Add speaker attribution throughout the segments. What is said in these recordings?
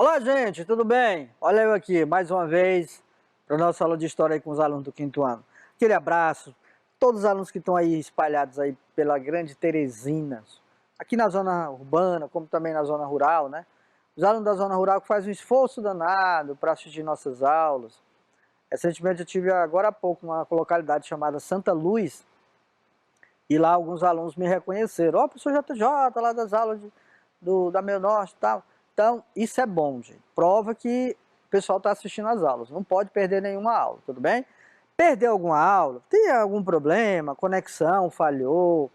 Speaker 1: Olá, gente, tudo bem? Olha eu aqui, mais uma vez, para a nossa aula de história aí com os alunos do quinto ano. Aquele abraço, todos os alunos que estão aí espalhados aí pela grande Teresina, aqui na zona urbana, como também na zona rural, né? Os alunos da zona rural que fazem um esforço danado para assistir nossas aulas. Recentemente eu tive agora há pouco uma localidade chamada Santa Luz, e lá alguns alunos me reconheceram. Ó, professor JJ, lá das aulas da Meio Norte e tal. Então, isso é bom, gente. Prova que o pessoal está assistindo as aulas. Não pode perder nenhuma aula, tudo bem? Perdeu alguma aula, tem algum problema, conexão falhou,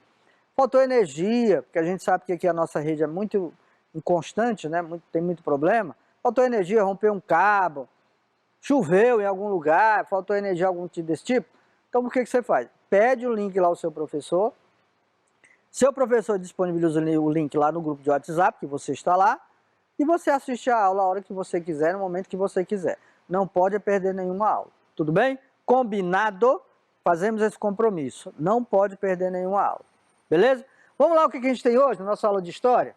Speaker 1: faltou energia, porque a gente sabe que aqui a nossa rede é muito inconstante, né? Tem muito problema. Faltou energia, rompeu um cabo, choveu em algum lugar, faltou energia algum tipo desse tipo. Então, o que você faz? Pede o link lá ao seu professor. Seu professor disponibiliza o link lá no grupo de WhatsApp, que você está lá, e você assiste a aula a hora que você quiser, no momento que você quiser. Não pode perder nenhuma aula. Tudo bem? Combinado? Fazemos esse compromisso. Não pode perder nenhuma aula. Beleza? Vamos lá o que a gente tem hoje na nossa aula de história?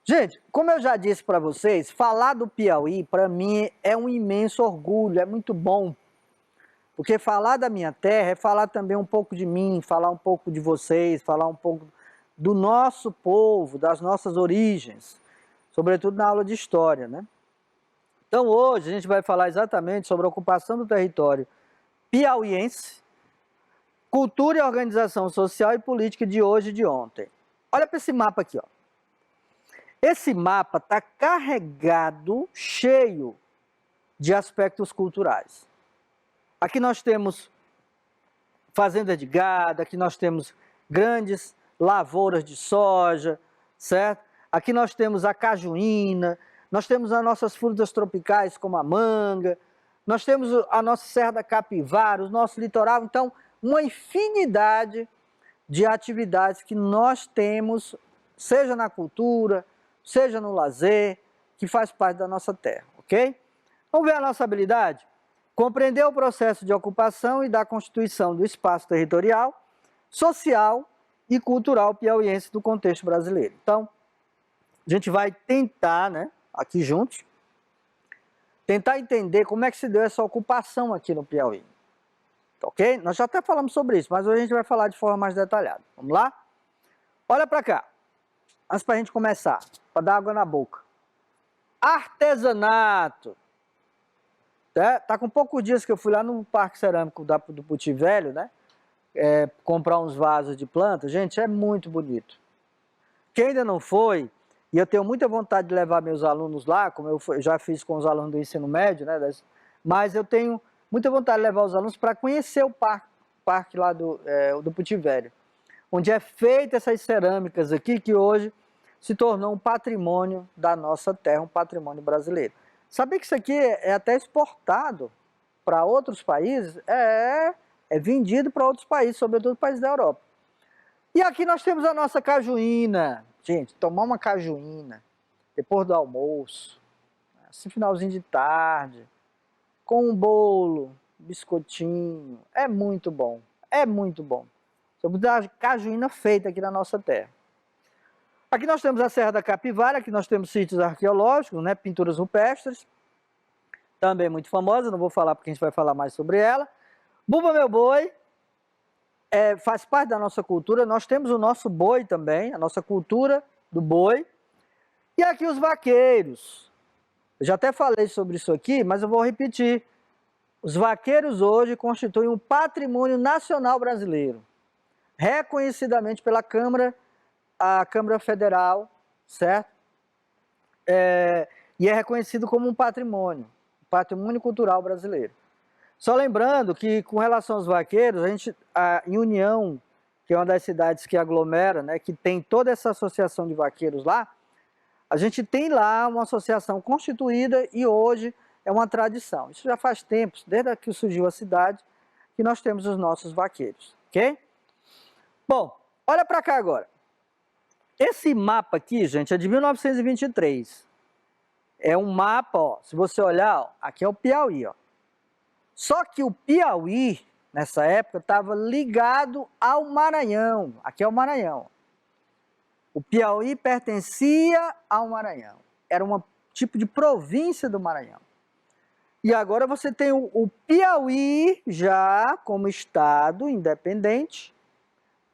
Speaker 1: Gente, como eu já disse para vocês, falar do Piauí, para mim, é um imenso orgulho, é muito bom. Porque falar da minha terra é falar também um pouco de mim, falar um pouco de vocês, falar um pouco do nosso povo, das nossas origens, sobretudo na aula de história, né? Então hoje a gente vai falar exatamente sobre a ocupação do território piauiense, cultura e organização social e política de hoje e de ontem. Olha para esse mapa aqui, ó. Esse mapa está carregado, cheio de aspectos culturais. Aqui nós temos fazenda de gado, aqui nós temos grandes lavouras de soja, certo? Aqui nós temos a cajuína, nós temos as nossas frutas tropicais como a manga, nós temos a nossa Serra da Capivara, o nosso litoral, então uma infinidade de atividades que nós temos, seja na cultura, seja no lazer, que faz parte da nossa terra, ok? Vamos ver a nossa habilidade? Compreender o processo de ocupação e da constituição do espaço territorial, social e cultural piauiense do contexto brasileiro. Então, a gente vai tentar, né, aqui juntos, tentar entender como é que se deu essa ocupação aqui no Piauí. Ok? Nós já até falamos sobre isso, mas hoje a gente vai falar de forma mais detalhada. Vamos lá? Olha para cá. Antes para a gente começar, para dar água na boca. Artesanato. Tá com poucos dias que eu fui lá no Parque Cerâmico do Puti Velho, né? Comprar uns vasos de plantas. Gente, é muito bonito. Quem ainda não foi, e eu tenho muita vontade de levar meus alunos lá, como eu já fiz com os alunos do ensino médio, né? Mas eu tenho muita vontade de levar os alunos para conhecer o parque lá do Puti Velho, onde é feita essas cerâmicas aqui, que hoje se tornou um patrimônio da nossa terra, um patrimônio brasileiro. Sabia que isso aqui é até exportado para outros países? É vendido para outros países, sobretudo países da Europa. E aqui nós temos a nossa cajuína. Gente, tomar uma cajuína depois do almoço, assim, finalzinho de tarde, com um bolo, biscoitinho, é muito bom. É muito bom. Sobretudo a cajuína feita aqui na nossa terra. Aqui nós temos a Serra da Capivara, aqui nós temos sítios arqueológicos, né, pinturas rupestres, também muito famosa, não vou falar porque a gente vai falar mais sobre ela. Bumba Meu Boi, faz parte da nossa cultura, nós temos o nosso boi também, a nossa cultura do boi. E aqui os vaqueiros. Eu já até falei sobre isso aqui, mas eu vou repetir. Os vaqueiros hoje constituem um patrimônio nacional brasileiro, reconhecidamente pela a Câmara Federal, certo? E é reconhecido como um patrimônio cultural brasileiro. Só lembrando que, com relação aos vaqueiros, em União, que é uma das cidades que aglomera, né, que tem toda essa associação de vaqueiros lá, a gente tem lá uma associação constituída e hoje é uma tradição. Isso já faz tempo, desde que surgiu a cidade, que nós temos os nossos vaqueiros, ok? Bom, olha para cá agora. Esse mapa aqui, gente, é de 1923. É um mapa, ó, se você olhar, ó, aqui é o Piauí, ó. Só que o Piauí, nessa época, estava ligado ao Maranhão. Aqui é o Maranhão. O Piauí pertencia ao Maranhão. Era uma tipo de província do Maranhão. E agora você tem o Piauí já como estado independente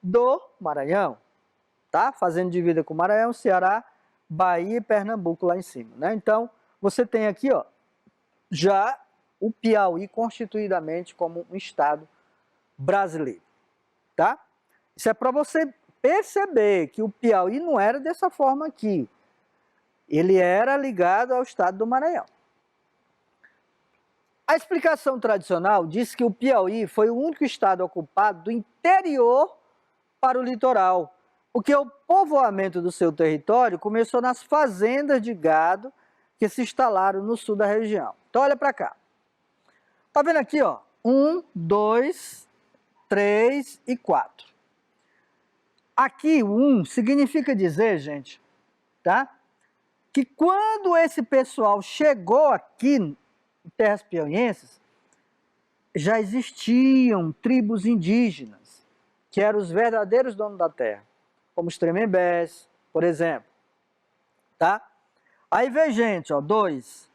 Speaker 1: do Maranhão, tá? Fazendo divisa com o Maranhão, Ceará, Bahia e Pernambuco lá em cima, né? Então, você tem aqui, ó, já o Piauí constituidamente como um estado brasileiro, tá? Isso é para você perceber que o Piauí não era dessa forma aqui. Ele era ligado ao estado do Maranhão. A explicação tradicional diz que o Piauí foi o único estado ocupado do interior para o litoral, porque o povoamento do seu território começou nas fazendas de gado que se instalaram no sul da região. Então olha para cá. Tá vendo aqui, ó? 1, 2, 3 e 4. Aqui o 1 significa dizer, gente, tá? Que quando esse pessoal chegou aqui em terras piauienses, já existiam tribos indígenas, que eram os verdadeiros donos da terra, como os Tremembés, por exemplo, tá? Aí vem gente, ó, 2.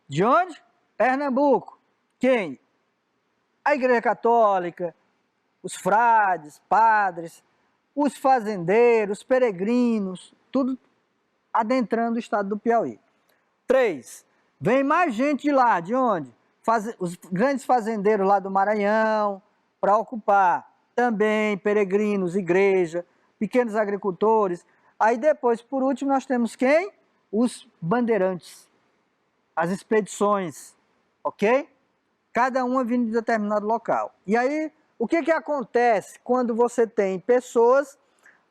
Speaker 1: De onde? Pernambuco. Quem? A Igreja Católica, os frades, padres, os fazendeiros, os peregrinos, tudo adentrando o estado do Piauí. 3. Vem mais gente de lá, de onde? Os grandes fazendeiros lá do Maranhão, para ocupar. Também peregrinos, igreja, pequenos agricultores. Aí depois, por último, nós temos quem? Os bandeirantes, as expedições, ok? Cada uma vindo de determinado local. E aí, o que acontece quando você tem pessoas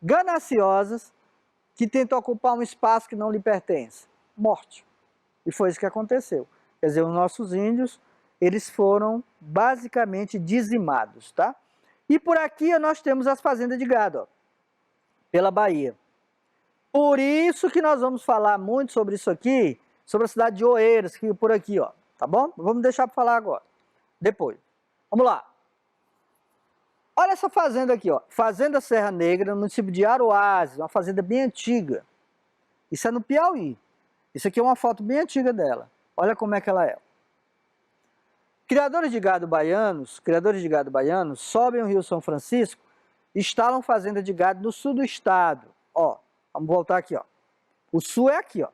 Speaker 1: gananciosas que tentam ocupar um espaço que não lhe pertence? Morte. E foi isso que aconteceu. Quer dizer, os nossos índios, eles foram basicamente dizimados, tá? E por aqui nós temos as fazendas de gado, ó, pela Bahia. Por isso que nós vamos falar muito sobre isso aqui, sobre a cidade de Oeiras, que é por aqui, ó, tá bom? Vamos deixar para falar agora, depois. Vamos lá. Olha essa fazenda aqui, ó, Fazenda Serra Negra, no município de Aroazes, uma fazenda bem antiga. Isso é no Piauí. Isso aqui é uma foto bem antiga dela. Olha como é que ela é. Criadores de gado baianos sobem o Rio São Francisco e instalam fazenda de gado no sul do estado. Ó, vamos voltar aqui, ó. O sul é aqui, ó.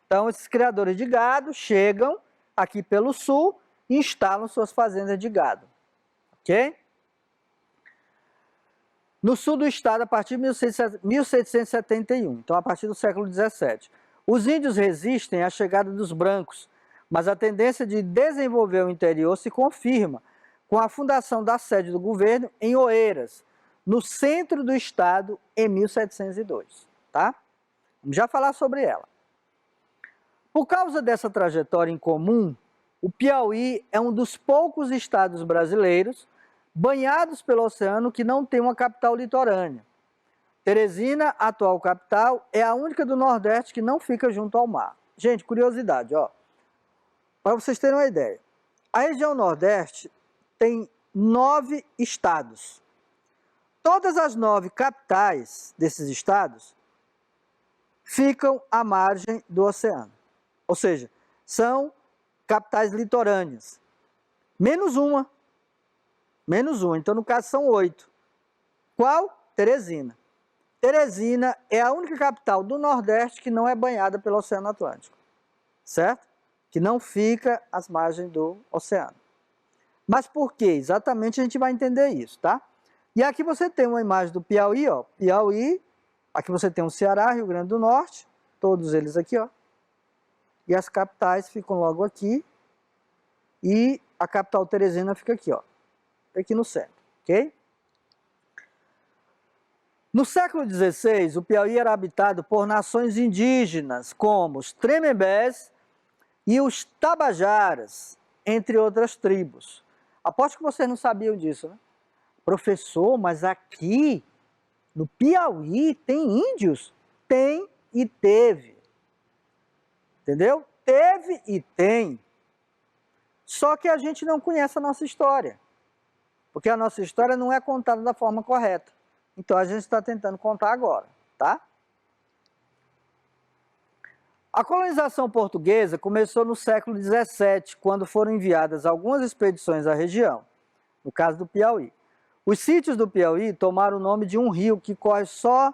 Speaker 1: Então, esses criadores de gado chegam aqui pelo sul e instalam suas fazendas de gado. Ok? No sul do estado, a partir de 1771, então a partir do século XVII. Os índios resistem à chegada dos brancos, mas a tendência de desenvolver o interior se confirma com a fundação da sede do governo em Oeiras, no centro do estado, em 1702. Tá? Vamos já falar sobre ela. Por causa dessa trajetória em comum, o Piauí é um dos poucos estados brasileiros banhados pelo oceano que não tem uma capital litorânea. Teresina, atual capital, é a única do Nordeste que não fica junto ao mar. Gente, curiosidade, ó. Para vocês terem uma ideia. A região Nordeste tem 9 estados. Todas as 9 capitais desses estados ficam à margem do oceano. Ou seja, são capitais litorâneas. Menos uma. Então, no caso, são 8. Qual? Teresina. Teresina é a única capital do Nordeste que não é banhada pelo Oceano Atlântico. Certo? Que não fica às margens do oceano. Mas por quê? Exatamente a gente vai entender isso, tá? E aqui você tem uma imagem do Piauí, ó. Piauí. Aqui você tem o Ceará, Rio Grande do Norte. Todos eles aqui, ó. E as capitais ficam logo aqui. E a capital Teresina fica aqui, ó. Aqui no centro, ok? No século XVI, o Piauí era habitado por nações indígenas, como os Tremembés e os Tabajaras, entre outras tribos. Aposto que vocês não sabiam disso, né? Professor, mas aqui no Piauí tem índios? Tem e teve. Entendeu? Teve e tem. Só que a gente não conhece a nossa história. Porque a nossa história não é contada da forma correta. Então a gente está tentando contar agora, tá? A colonização portuguesa começou no século XVII, quando foram enviadas algumas expedições à região, no caso do Piauí. Os sítios do Piauí tomaram o nome de um rio que corre só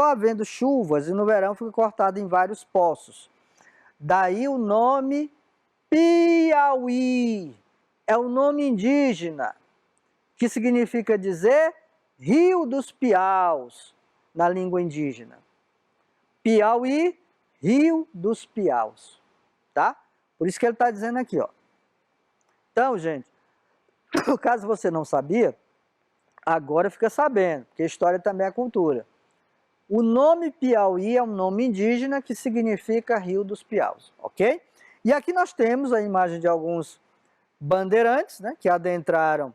Speaker 1: havendo chuvas e no verão fica cortado em vários poços. Daí o nome Piauí. É o nome indígena, que significa dizer Rio dos Piaus, na língua indígena. Piauí, Rio dos Piaus, tá? Por isso que ele está dizendo aqui, ó. Então, gente, caso você não sabia, agora fica sabendo, porque história também é cultura. O nome Piauí é um nome indígena que significa Rio dos Piaus, ok? E aqui nós temos a imagem de alguns bandeirantes, né, que adentraram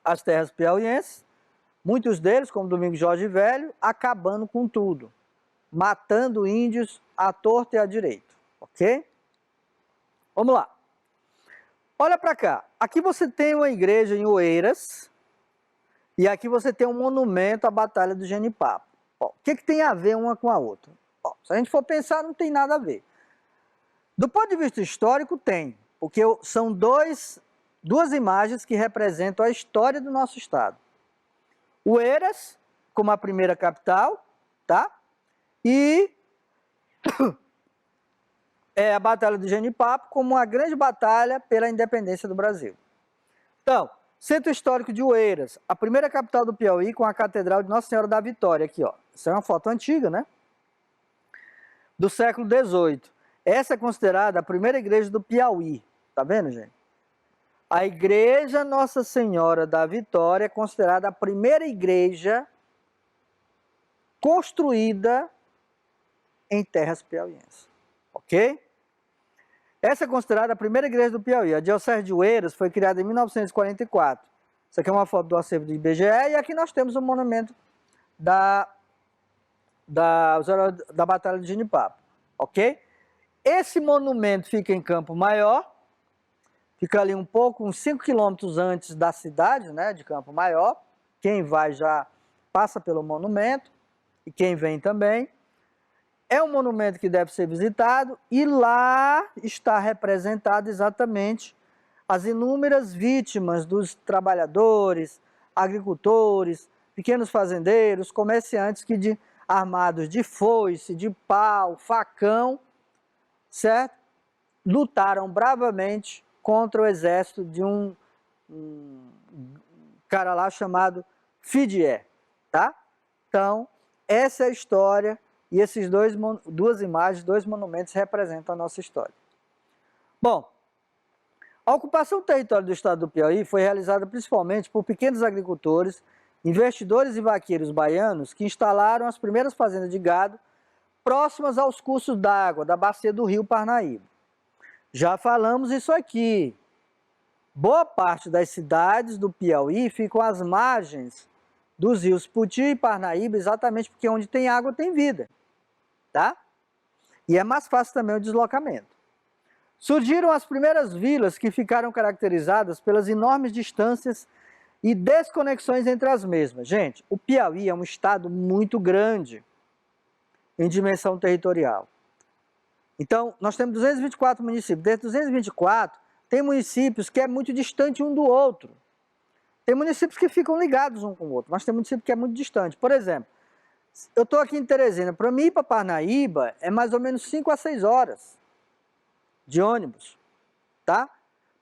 Speaker 1: as terras piauienses, muitos deles, como Domingos Jorge Velho, acabando com tudo, matando índios à torta e à direita, ok? Vamos lá. Olha para cá. Aqui você tem uma igreja em Oeiras e aqui você tem um monumento à Batalha do Genipapo. Ó, o que tem a ver uma com a outra? Ó, se a gente for pensar, não tem nada a ver. Do ponto de vista histórico, tem, porque são duas imagens que representam a história do nosso estado. Oeiras, como a primeira capital, tá? E a Batalha do Genipapo como uma grande batalha pela independência do Brasil. Então, Centro Histórico de Oeiras, a primeira capital do Piauí com a Catedral de Nossa Senhora da Vitória, aqui, ó. Isso é uma foto antiga, né? Do século XVIII. Essa é considerada a primeira igreja do Piauí. Tá vendo, gente? A Igreja Nossa Senhora da Vitória é considerada a primeira igreja construída em terras piauienses. Ok? Essa é considerada a primeira igreja do Piauí. A Diocese de Oeiras foi criada em 1944. Isso aqui é uma foto do acervo do IBGE e aqui nós temos o monumento da Batalha de Genipapo. Ok? Esse monumento fica em Campo Maior, fica ali um pouco, uns 5 quilômetros antes da cidade, né, de Campo Maior. Quem vai já passa pelo monumento e quem vem também. É um monumento que deve ser visitado e lá está representado exatamente as inúmeras vítimas dos trabalhadores, agricultores, pequenos fazendeiros, comerciantes que armados de foice, de pau, facão, certo? Lutaram bravamente contra o exército de um cara lá chamado Fidié, tá? Então, essa é a história e esses duas imagens, dois monumentos representam a nossa história. Bom, a ocupação do território do estado do Piauí foi realizada principalmente por pequenos agricultores, investidores e vaqueiros baianos que instalaram as primeiras fazendas de gado próximas aos cursos d'água da bacia do rio Parnaíba. Já falamos isso aqui. Boa parte das cidades do Piauí ficam às margens dos rios Puti e Parnaíba, exatamente porque onde tem água tem vida, tá? E é mais fácil também o deslocamento. Surgiram as primeiras vilas que ficaram caracterizadas pelas enormes distâncias e desconexões entre as mesmas. Gente, o Piauí é um estado muito grande em dimensão territorial. Então, nós temos 224 municípios. Desses 224, tem municípios que é muito distante um do outro. Tem municípios que ficam ligados um com o outro, mas tem município que é muito distante. Por exemplo, eu estou aqui em Teresina. Para mim ir para Parnaíba é mais ou menos 5 a 6 horas de ônibus, tá?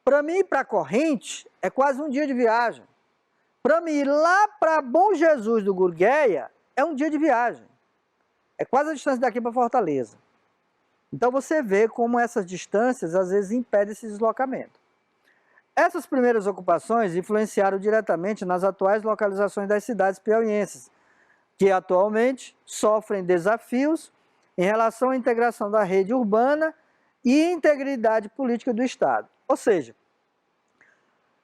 Speaker 1: Para mim ir para Corrente é quase um dia de viagem. Para mim ir lá para Bom Jesus do Gurgueia é um dia de viagem. É quase a distância daqui para Fortaleza. Então você vê como essas distâncias às vezes impedem esse deslocamento. Essas primeiras ocupações influenciaram diretamente nas atuais localizações das cidades piauienses, que atualmente sofrem desafios em relação à integração da rede urbana e integridade política do Estado. Ou seja,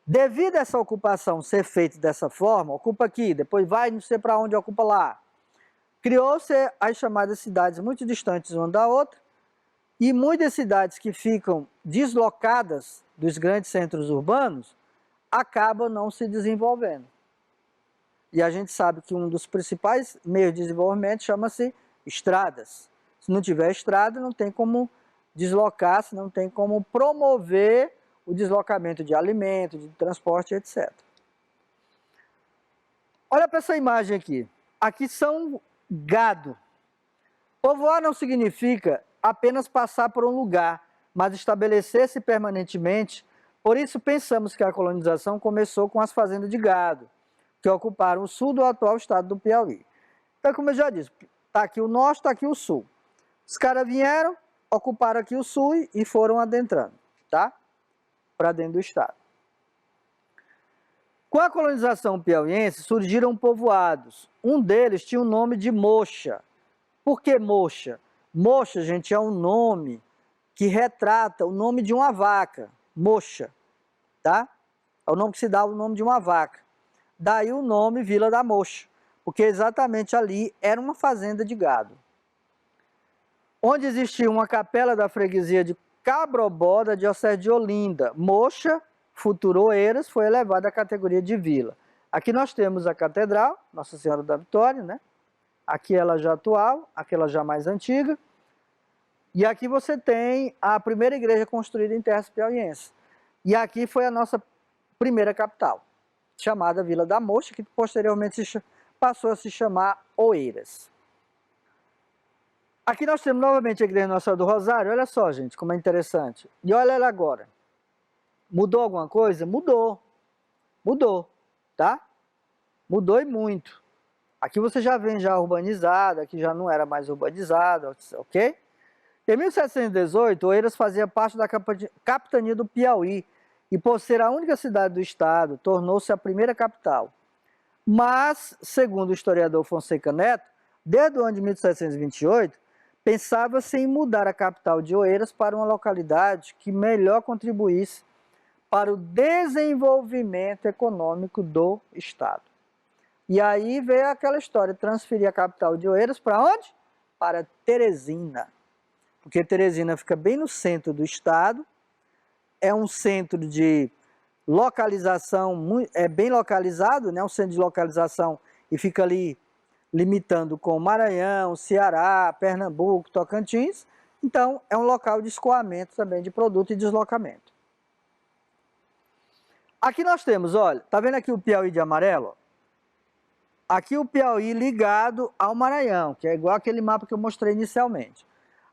Speaker 1: devido a essa ocupação ser feita dessa forma, ocupa aqui, depois vai não sei para onde, ocupa lá, criou-se as chamadas cidades muito distantes uma da outra, e muitas cidades que ficam deslocadas dos grandes centros urbanos acabam não se desenvolvendo. E a gente sabe que um dos principais meios de desenvolvimento chama-se estradas. Se não tiver estrada, não tem como deslocar-se, não tem como promover o deslocamento de alimento, de transporte, etc. Olha para essa imagem aqui. Aqui são gado. Povoar não significa apenas passar por um lugar, mas estabelecer-se permanentemente. Por isso pensamos que a colonização começou com as fazendas de gado, que ocuparam o sul do atual estado do Piauí. Então, como eu já disse, está aqui o norte, está aqui o sul. Os caras vieram, ocuparam aqui o sul e foram adentrando, tá? Para dentro do estado. Com a colonização piauiense, surgiram povoados. Um deles tinha o nome de Moxa. Por que Moxa? Moxa, gente, é um nome que retrata o nome de uma vaca. Moxa, tá? É o nome que se dá ao nome de uma vaca. Daí o nome Vila da Moxa, porque exatamente ali era uma fazenda de gado. Onde existia uma capela da freguesia de Cabrobó, da diocese de Olinda. Moxa, futuro Oeiras, foi elevada à categoria de vila. Aqui nós temos a catedral, Nossa Senhora da Vitória, né? Aqui ela já atual, aquela já mais antiga. E aqui você tem a primeira igreja construída em terras piauienses. E aqui foi a nossa primeira capital, chamada Vila da Moxa, que posteriormente passou a se chamar Oeiras. Aqui nós temos novamente a igreja Nossa Senhora do Rosário. Olha só, gente, como é interessante. E olha ela agora. Mudou alguma coisa? Mudou. Mudou, tá? Mudou e muito. Aqui você já vem já urbanizado, aqui já não era mais urbanizado, ok? Em 1718, Oeiras fazia parte da capitania do Piauí e, por ser a única cidade do estado, tornou-se a primeira capital. Mas, segundo o historiador Fonseca Neto, desde o ano de 1728, pensava-se em mudar a capital de Oeiras para uma localidade que melhor contribuísse para o desenvolvimento econômico do estado. E aí veio aquela história, transferir a capital de Oeiras para onde? Para Teresina. Porque Teresina fica bem no centro do estado, é um centro de localização, é bem localizado, né? Um centro de localização e fica ali limitando com Maranhão, Ceará, Pernambuco, Tocantins. Então, é um local de escoamento também de produto e deslocamento. Aqui nós temos, olha, tá vendo aqui o Piauí de amarelo? Aqui o Piauí ligado ao Maranhão, que é igual aquele mapa que eu mostrei inicialmente.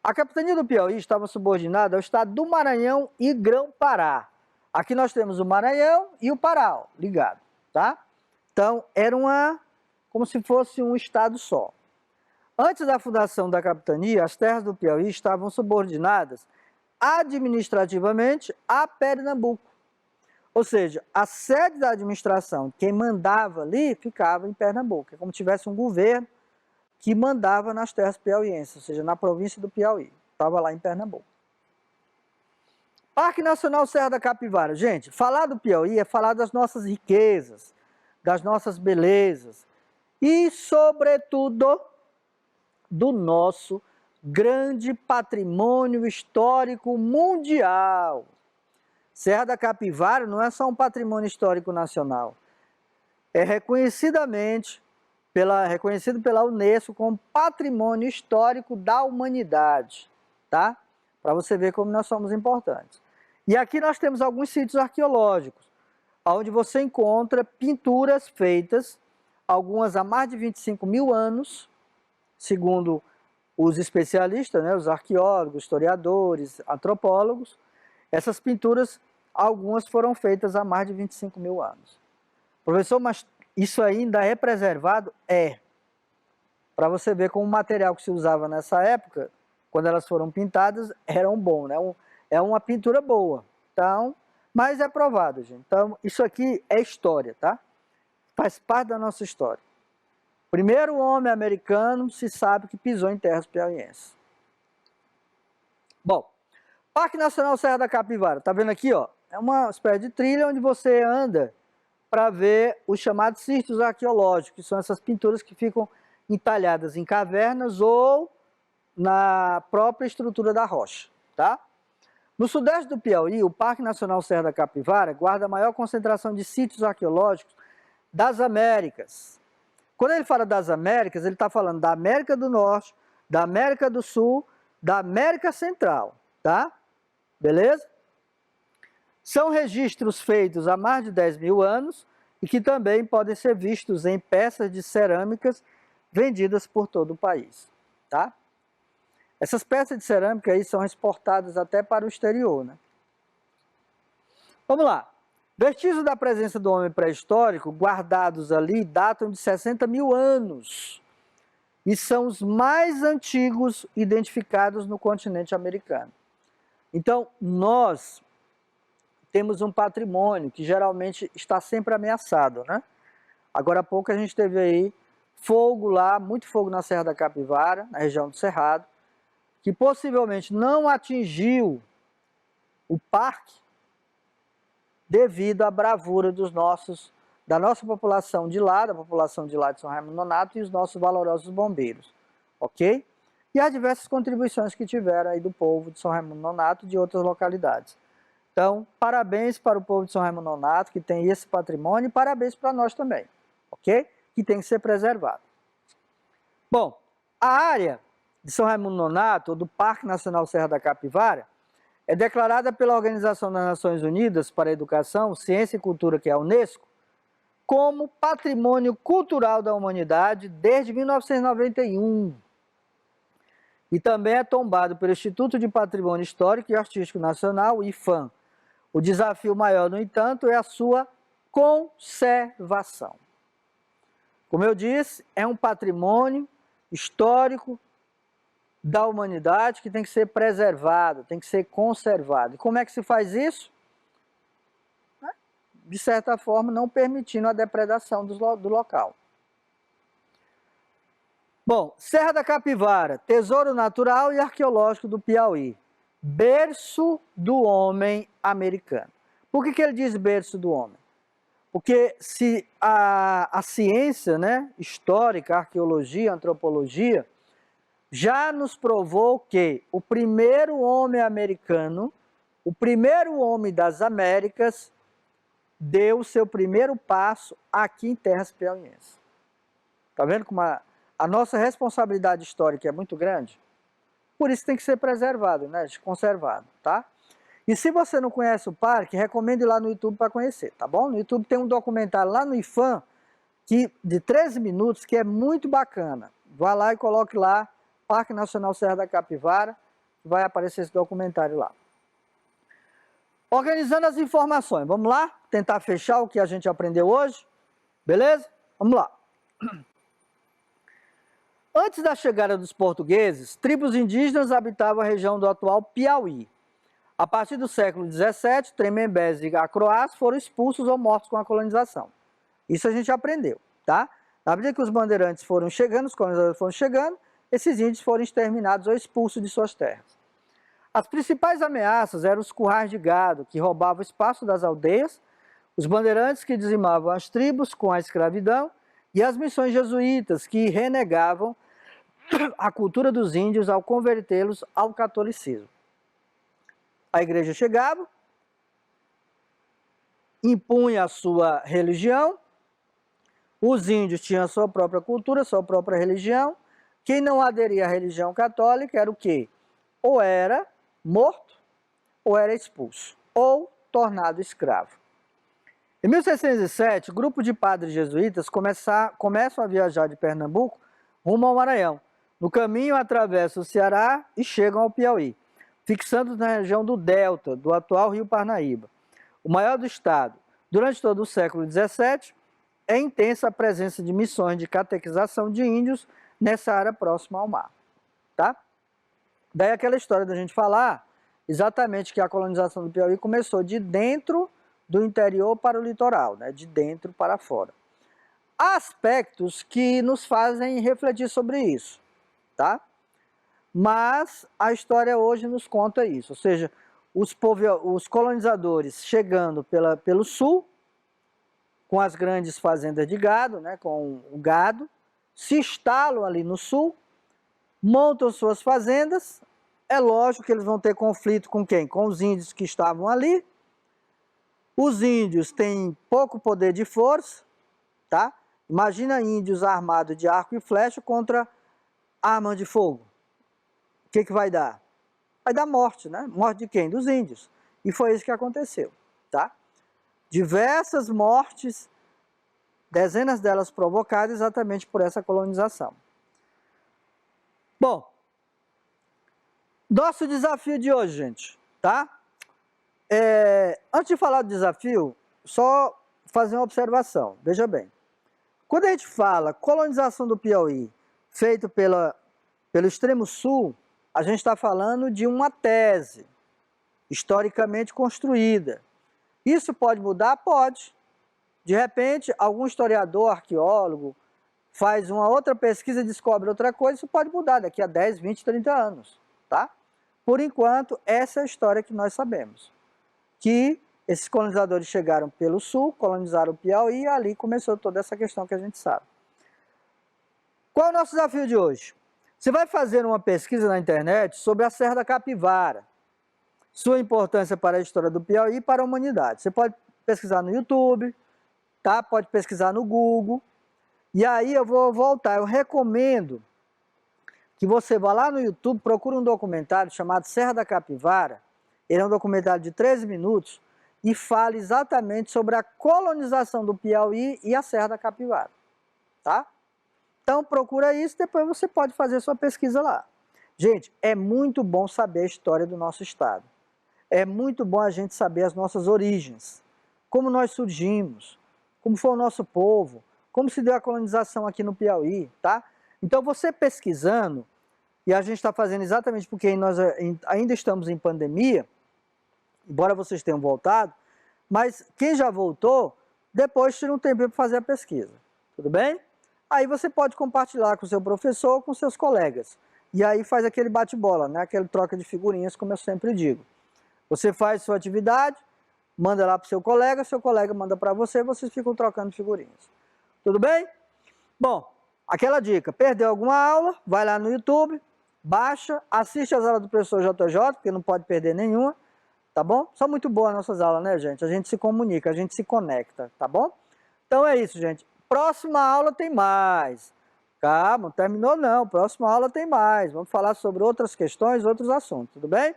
Speaker 1: A capitania do Piauí estava subordinada ao estado do Maranhão e Grão-Pará. Aqui nós temos o Maranhão e o Pará, ligado, tá? Então, era como se fosse um estado só. Antes da fundação da capitania, as terras do Piauí estavam subordinadas administrativamente a Pernambuco. Ou seja, a sede da administração, quem mandava ali, ficava em Pernambuco. É como se tivesse um governo que mandava nas terras piauienses, ou seja, na província do Piauí. Estava lá em Pernambuco. Parque Nacional Serra da Capivara. Gente, falar do Piauí é falar das nossas riquezas, das nossas belezas e, sobretudo, do nosso grande patrimônio histórico mundial. Serra da Capivara não é só um patrimônio histórico nacional, é reconhecido pela Unesco como patrimônio histórico da humanidade, tá? Para você ver como nós somos importantes. E aqui nós temos alguns sítios arqueológicos, onde você encontra pinturas feitas, algumas há mais de 25 mil anos, segundo os especialistas, né, os arqueólogos, historiadores, antropólogos. Essas pinturas, algumas foram feitas há mais de 25 mil anos. Professor, mas isso ainda é preservado? É. Para você ver como o material que se usava nessa época, quando elas foram pintadas, era bom, né? É uma pintura boa. Então, mas é provado, gente. Então, isso aqui é história, tá? Faz parte da nossa história. Primeiro homem americano se sabe que pisou em terras piauienses. Bom, Parque Nacional Serra da Capivara, tá vendo aqui, ó? É uma espécie de trilha onde você anda para ver os chamados sítios arqueológicos, que são essas pinturas que ficam entalhadas em cavernas ou na própria estrutura da rocha, tá? No sudeste do Piauí, o Parque Nacional Serra da Capivara guarda a maior concentração de sítios arqueológicos das Américas. Quando ele fala das Américas, ele está falando da América do Norte, da América do Sul, da América Central, tá? Beleza? São registros feitos há mais de 10 mil anos e que também podem ser vistos em peças de cerâmicas vendidas por todo o país, tá? Essas peças de cerâmica aí são exportadas até para o exterior, né? Vamos lá. Vestígios da presença do homem pré-histórico guardados ali datam de 60 mil anos e são os mais antigos identificados no continente americano. Então, nós temos um patrimônio que geralmente está sempre ameaçado, né? Agora há pouco a gente teve aí fogo lá, muito fogo na Serra da Capivara, na região do Cerrado, que possivelmente não atingiu o parque devido à bravura da nossa população de lá, da população de lá de São Raimundo Nonato e os nossos valorosos bombeiros, ok? E as diversas contribuições que tiveram aí do povo de São Raimundo Nonato e de outras localidades. Então, parabéns para o povo de São Raimundo Nonato, que tem esse patrimônio, e parabéns para nós também, ok? Que tem que ser preservado. Bom, a área de São Raimundo Nonato, ou do Parque Nacional Serra da Capivara, é declarada pela Organização das Nações Unidas para a Educação, Ciência e Cultura, que é a Unesco, como Patrimônio Cultural da Humanidade desde 1991. E também é tombado pelo Instituto de Patrimônio Histórico e Artístico Nacional, IPHAN. O desafio maior, no entanto, é a sua conservação. Como eu disse, é um patrimônio histórico da humanidade que tem que ser preservado, tem que ser conservado. E como é que se faz isso? De certa forma, não permitindo a depredação do local. Bom, Serra da Capivara, tesouro natural e arqueológico do Piauí, berço do homem americano. Por que ele diz berço do homem? Porque se a ciência, né, histórica, a arqueologia, a antropologia, já nos provou que o primeiro homem americano, o primeiro homem das Américas, deu o seu primeiro passo aqui em terras piauienses. Está vendo como a nossa responsabilidade histórica é muito grande? Por isso tem que ser preservado, né? Conservado, tá? E se você não conhece o parque, recomendo ir lá no YouTube para conhecer, tá bom? No YouTube tem um documentário lá no IPHAN, de 13 minutos, que é muito bacana. Vá lá e coloque lá, Parque Nacional Serra da Capivara, vai aparecer esse documentário lá. Organizando as informações, vamos lá? Tentar fechar o que a gente aprendeu hoje, beleza? Vamos lá. Antes da chegada dos portugueses, tribos indígenas habitavam a região do atual Piauí. A partir do século XVII, Tremembés e Acroás foram expulsos ou mortos com a colonização. Isso a gente aprendeu, tá? Na medida que os bandeirantes foram chegando, os colonizadores foram chegando, esses índios foram exterminados ou expulsos de suas terras. As principais ameaças eram os currais de gado, que roubavam o espaço das aldeias, os bandeirantes que dizimavam as tribos com a escravidão e as missões jesuítas que renegavam a cultura dos índios ao convertê-los ao catolicismo. A igreja chegava, impunha a sua religião, os índios tinham a sua própria cultura, a sua própria religião. Quem não aderia à religião católica era o quê? Ou era morto, ou era expulso, ou tornado escravo. Em 1607, grupo de padres jesuítas começam a viajar de Pernambuco rumo ao Maranhão. No caminho, atravessam o Ceará e chegam ao Piauí, fixando na região do delta, do atual Rio Parnaíba, o maior do estado. Durante todo o século XVII, é intensa a presença de missões de catequização de índios nessa área próxima ao mar. Tá? Daí aquela história da gente falar exatamente que a colonização do Piauí começou de dentro do interior para o litoral, né? De dentro para fora. Há aspectos que nos fazem refletir sobre isso, tá? Mas a história hoje nos conta isso, ou seja, os colonizadores chegando pelo sul, com as grandes fazendas de gado, né, com o gado, se instalam ali no sul, montam suas fazendas. É lógico que eles vão ter conflito com quem? Com os índios que estavam ali. Os índios têm pouco poder de força, tá? Imagina índios armados de arco e flecha contra armas de fogo. o que vai dar? Vai dar morte, né? Morte de quem? Dos índios. E foi isso que aconteceu, tá? Diversas mortes, dezenas delas provocadas exatamente por essa colonização. Bom, nosso desafio de hoje, gente, tá? Antes de falar do desafio, só fazer uma observação. Veja bem, quando a gente fala colonização do Piauí feito pelo extremo sul, a gente está falando de uma tese historicamente construída. Isso pode mudar? Pode. De repente, algum historiador, arqueólogo, faz uma outra pesquisa e descobre outra coisa, isso pode mudar daqui a 10, 20, 30 anos, tá? Por enquanto, essa é a história que nós sabemos. Que esses colonizadores chegaram pelo sul, colonizaram o Piauí e ali começou toda essa questão que a gente sabe. Qual é o nosso desafio de hoje? Você vai fazer uma pesquisa na internet sobre a Serra da Capivara, sua importância para a história do Piauí e para a humanidade. Você pode pesquisar no YouTube, tá? Pode pesquisar no Google. E aí eu vou voltar, eu recomendo que você vá lá no YouTube, procure um documentário chamado Serra da Capivara. Ele é um documentário de 13 minutos e fala exatamente sobre a colonização do Piauí e a Serra da Capivara, tá? Então procura isso, depois você pode fazer sua pesquisa lá. Gente, é muito bom saber a história do nosso estado. É muito bom a gente saber as nossas origens, como nós surgimos, como foi o nosso povo, como se deu a colonização aqui no Piauí, tá? Então você pesquisando, e a gente está fazendo exatamente porque nós ainda estamos em pandemia, embora vocês tenham voltado, mas quem já voltou, depois tira um tempo para fazer a pesquisa, tudo bem? Aí você pode compartilhar com o seu professor, com seus colegas, e aí faz aquele bate-bola, né? Aquele troca de figurinhas, como eu sempre digo. Você faz sua atividade, manda lá para o seu colega manda para você, vocês ficam trocando figurinhas. Tudo bem? Bom, aquela dica, perdeu alguma aula, vai lá no YouTube, baixa, assiste as aulas do professor JJ, porque não pode perder nenhuma, tá bom? São muito boas as nossas aulas, né, gente? A gente se comunica, a gente se conecta, tá bom? Então é isso, gente. Próxima aula tem mais. Calma, não terminou não, próxima aula tem mais. Vamos falar sobre outras questões, outros assuntos, tudo bem?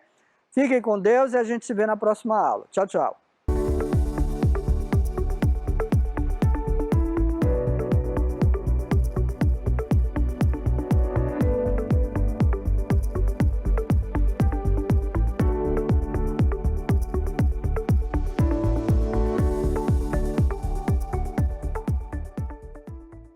Speaker 1: Fiquem com Deus e a gente se vê na próxima aula. Tchau, tchau.